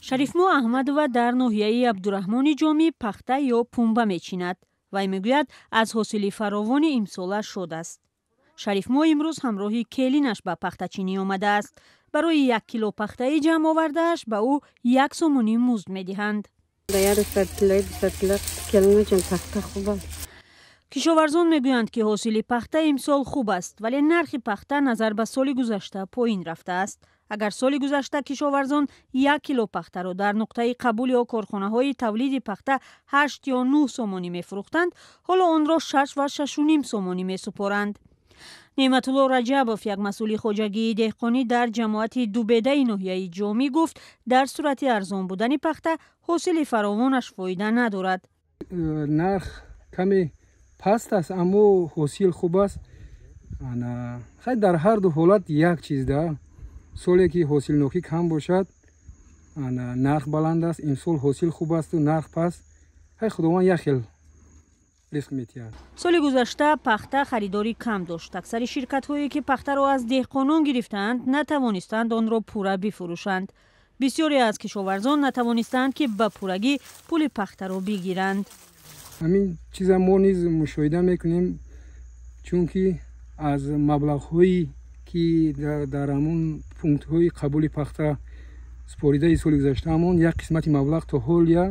шарифмо аҳмадова дар ноҳияи абдурахмони ҷомӣ пахта ё пунба мечинад. вай мегӯяд аз ҳосили фаровони имсола шод аст. шарифмо имрӯз ҳамроҳи келинаш ба пахтачинӣ омадааст. барои 1 кило пахтаи ҷамъ овардааш ба ӯ 1 сомонӣ музд медиҳанд. кишоварзон мегӯянд ки ҳосили пахта имсол хуб аст, вале нархи пахта назар ба соли гузашта поин рафтааст. агар соли гузашта кишоварзон 1 кило пахтаро дар нуқтаи қабул ё корхонаҳои тавлиди пахта 8 ё 9 сомонӣ мефурӯхтанд, ҳоло онро 6 ва 6.5 сомонӣ месупоранд. неъматулло раҷабов, як масъули хоҷагии деҳқонӣ дар ҷамоати дубедаи ноҳияи ҷомӣ гуфт, дар сурати арзон будани пахта ҳосили фаровонаш фоида надорад. нарх каме паст аст, аммо ҳосил хуб аст. хайр дар ҳар ду ҳолат як чиз да. соле ки ҳосилнокӣ кам бошад, нарх баланд аст. имсол ҳосил хуб асту нарх паст. хай худованд як хел риск метиҳад. соли гузашта пахта харидори кам дошт. аксари ширкатҳое ки пахтаро аз деҳқонон гирифтанд, натавонистанд онро пурра бифурӯшанд. бисёре аз кишоварзон натавонистанд ки ба пуррагӣ пули пахтаро бигиранд. ҳамин чиза мо низ мушоҳида мекунем, чунки аз маблағҳои ки дар ҳамон пунктҳои қабули пахта споридаи соли гузаштаамон як қисмати маблағ то ҳол я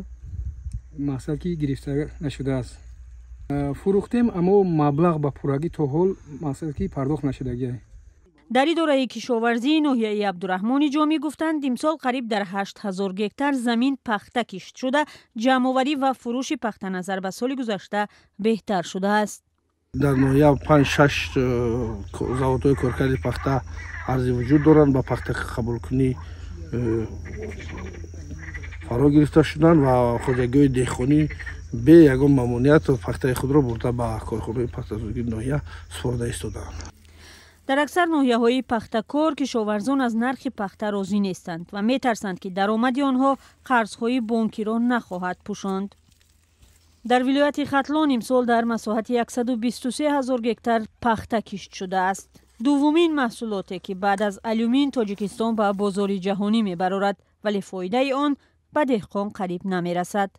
мақсад ки гирифта нашудааст. фурӯхтем, аммо маблағ ба пуррагӣ то ҳол мақсад ки пардохт нашудагиаст. дар идораи кишоварзии ноҳияи абдурахмони ҷомӣ гуфтанд, имсол қариб дар 8000 гектар замин пахта кишт шуда, ҷамъоварӣ ва фурӯши пахта назар ба соли гузашта беҳтар шудааст. дар ноҳия 5-6 заводҳои коркарди пахта арзи вуҷуд доранд. ба пахта қабулкунӣ фаро гирифта шуданд ва хоҷагиҳои деҳқонӣ бе ягон мамнуъият пахтаи худро бурда ба корхонаҳои пахтазодагии ноҳия супорда истодаанд. дар аксар ноҳияҳои пахтакор кишоварзон аз нархи пахта розӣ нестанд ва метарсанд ки даромади онҳо қарзҳои бонкиро нахоҳад пӯшонд. дар вилояти хатлон имсол дар масоҳати 123 000 гектар пахта кишт шудааст. дуввумин маҳсулоте ки баъд аз алюмин Тоҷикистон ба бозори ҷаҳонӣ мебарорад, вале фоидаи он ба деҳқон қариб намерасад.